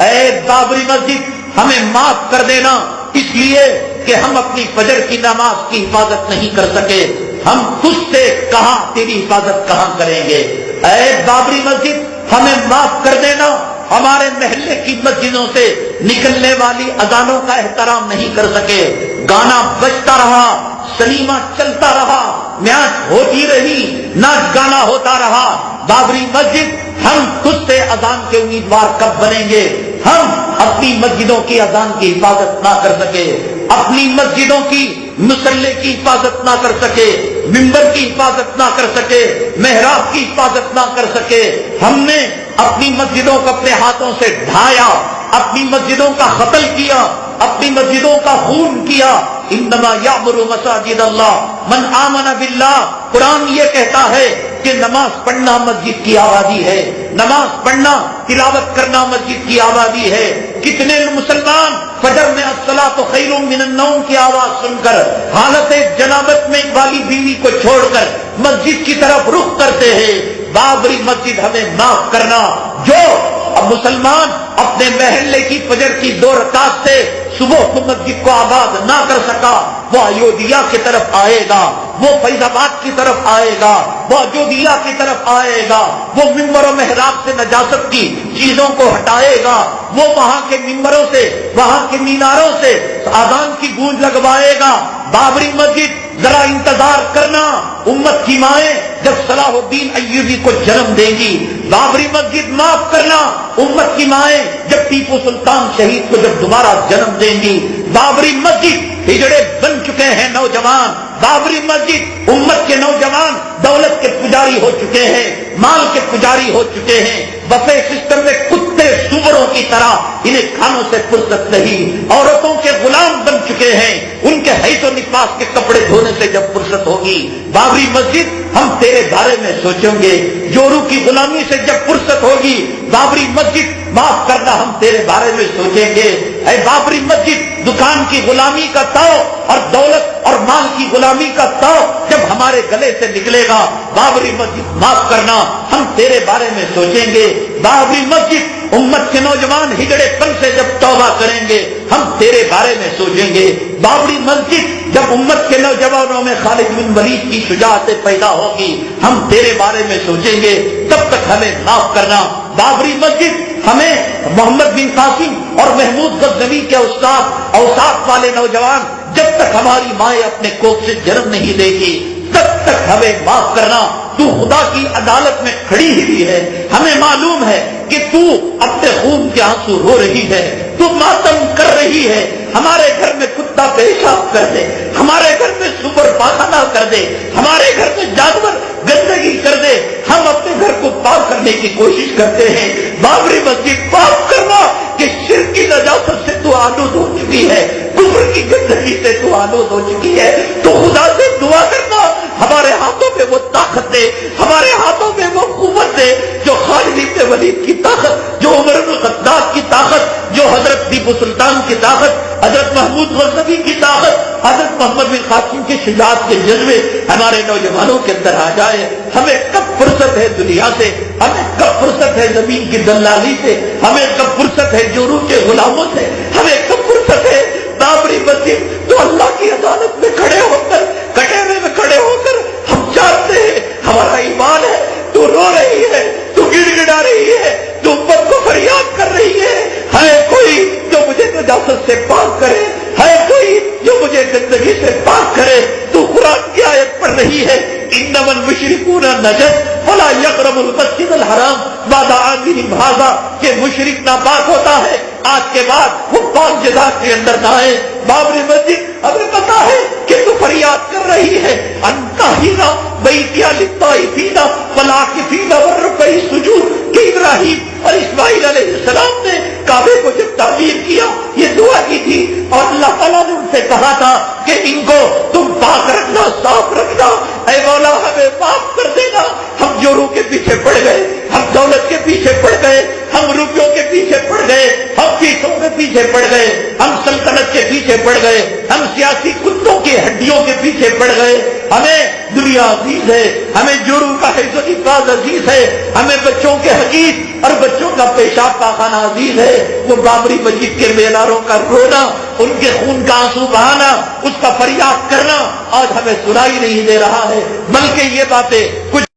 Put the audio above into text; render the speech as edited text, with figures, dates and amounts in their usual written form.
اے بابری مسجد ہمیں معاف کر دینا، اس لیے کہ ہم اپنی فجر کی نماز کی حفاظت نہیں کر سکے، ہم تجھ سے کہاں تیری حفاظت کہاں کریں گے۔ اے بابری مسجد ہمیں معاف کر دینا، ہمارے محلے کی مسجدوں سے نکلنے والی اذانوں کا احترام نہیں کر سکے، گانا بجتا رہا، سنیما چلتا رہا، میچ ہوتی رہی، ناچ گانا ہوتا رہا۔ بابری مسجد ہم تجھ سے اذان کے امیدوار کب بنیں گے؟ ہم اپنی مسجدوں کی اذان کی حفاظت نہ کر سکے، اپنی مسجدوں کی مصلی کی حفاظت نہ کر سکے، ممبر کی حفاظت نہ کر سکے، محراب کی حفاظت نہ کر سکے، ہم نے اپنی مسجدوں کو اپنے ہاتھوں سے ڈھایا، اپنی مسجدوں کا قتل کیا، اپنی مسجدوں کا خون کیا۔ انما یعمر مساجد اللہ من آمن باللہ، قرآن یہ کہتا ہے کہ نماز پڑھنا مسجد کی آبادی ہے، نماز پڑھنا تلاوت کرنا مسجد کی آبادی ہے۔ کتنے مسلمان فجر میں الصلاۃ خیر من النوم کی آواز سن کر حالت جنابت میں والی بیوی کو چھوڑ کر مسجد کی طرف رخ کرتے ہیں۔ بابری مسجد ہمیں معاف کرنا، جو مسلمان اپنے محلے کی فجر کی 2 رکعت سے صبح کو مسجد کو آباد نہ کر سکا، وہ ایودھیا کی طرف آئے گا، وہ فیض آباد کی طرف آئے گا، وہ اجودھیا کی طرف آئے گا، وہ ممبر و محراب سے نجاست کی چیزوں کو ہٹائے گا، وہ وہاں کے ممبروں سے، وہاں کے میناروں سے اذان کی گونج لگوائے گا۔ بابری مسجد ذرا انتظار کرنا، امت کی مائیں جب صلاح الدین ایوبی کو جنم دیں گی، بابری مسجد معاف کرنا، امت کی مائیں جب ٹیپو سلطان شہید کو جب دوبارہ جنم دیں گی، بابری مسجد ہجڑے بن چکے ہیں نوجوان، بابری مسجد امت کے نوجوان دولت کے پجاری ہو چکے ہیں، مال کے پجاری ہو چکے ہیں، بفے سسٹم میں کتے سوروں کی طرح انہیں کھانوں سے فرصت نہیں، عورتوں کے غلام بن چکے ہیں، ان کے حیث و نفاس کے کپڑے دھونے سے جب فرصت ہوگی، بابری مسجد ہم تیرے بارے میں سوچیں گے، جورو کی غلامی سے جب فرصت ہوگی، بابری مسجد معاف کرنا ہم تیرے بارے میں سوچیں گے۔ اے بابری مسجد دکان کی غلامی کا تاؤ اور دولت اور مال کی غلامی کا تاؤ جب ہمارے گلے سے نکلے گا، بابری مسجد معاف کرنا ہم تیرے بارے میں سوچیں گے۔ بابری مسجد امت کے نوجوان ہجڑے پن سے جب توبہ کریں گے، ہم تیرے بارے میں سوچیں گے۔ بابری مسجد جب امت کے نوجوانوں میں خالد بن ولید کی شجاعت پیدا ہوگی، ہم تیرے بارے میں سوچیں گے۔ تب تک ہمیں معاف کرنا۔ بابری مسجد ہمیں محمد بن قاسم اور محمود غزنوی کے استاد اوساط والے نوجوان جب تک ہماری مائیں اپنے کوکھ سے جنم نہیں دے گی، تب تک ہمیں معاف کرنا۔ تو خدا کی عدالت میں کھڑی ہوئی ہے، ہمیں معلوم ہے کہ تو اپنے خون کے آنسو رو رہی ہے، تو ماتم کر رہی ہے۔ ہمارے گھر میں کتا پیشاب کر دے، ہمارے گھر میں سور پاخانہ کر دے، ہمارے گھر میں جانور گندگی کر دے، ہم اپنے گھر کو پاک کرنے کی کوشش کرتے ہیں۔ بابری مسجد پاک کرنا کہ شرک کی نجاست سے تو آلود ہو چکی ہے، کفر کی گندگی سے تو آلود ہو چکی ہے۔ تو خدا سے دعا کرنا ہمارے ہاتھوں میں وہ طاقت دے، ہمارے ہاتھوں میں وہ قوت دے جو خالد بن ولید کی طاقت، جو عمر بن الخطاب کی طاقت، جو حضرت ٹیپو سلطان کی طاقت، حضرت محمود غزنوی کی طاقت، حضرت محمد بن قاسم کی شجاعت کے جذبے ہمارے نوجوانوں کے اندر آ جائے۔ ہمیں کب فرصت ہے دنیا سے، ہمیں کب فرصت ہے زمین کی دلالی سے، ہمیں کب فرصت ہے جورو کے غلاموں سے، ہمیں کب فرصت ہے بابری مسجد تو اللہ کی عدالت میں کھڑے ہو کر، کٹہرے میں کھڑے ہو کر ہم چاہتے ہیں، ہمارا ایمان ہے، تو رو رہی ہے، تو گڑ گڑا رہی ہے، تو امت کو فریاد کر رہی ہے کوئی جو مجھے نجاست سے پاک کرے، ہے کوئی جو مجھے گندگی سے پاک کرے۔ تو قرآن کی آیت پڑھ رہی ہے انما المشرکون نجس ولا یقربوا المسجد الحرام بعد عامهم هذا، کہ مشرک ناپاک ہوتا ہے، آج کے بعد وہ پاک جگہ کے اندر نہ آئے۔ بابری مسجد ہمیں پتا ہے کہ تو فریاد کر رہی ہے انتہینا بیتیا للطائفین والعاکفین والرکع السجود، کہ ابراہیم اور اسماعیل علیہ السلام نے کعبے کو جب تعمیر کیا یہ دعا کی تھی، اور اللہ تعالیٰ نے ان سے کہا تھا کہ ان کو تم پاک رکھنا، صاف رکھنا، اے مولا ہمیں معاف کر دینا۔ ہم جورو کے پیچھے پڑ گئے، ہم دولت کے پیچھے پڑ گئے، ہم روپیوں کے پیچھے پیچھے پڑ گئے، آفیسوں کے پیچھے پڑ گئے، ہم سلطنت کے پیچھے پڑ گئے، ہم سیاسی کتوں کی ہڈیوں کے پیچھے پڑ گئے. ہمیں دنیا عزیز ہے، ہمیں جورو کا حفظ و حفاظ عزیز ہے، ہمیں بچوں کے حقیق اور بچوں کا پیشاب پاخانہ عزیز ہے. وہ بابری مسجد کے میناروں کا رونا، ان کے خون کا آنسو بہانا، اس کا فریاد کرنا آج ہمیں سنائی نہیں دے رہا ہے، بلکہ یہ باتیں کچھ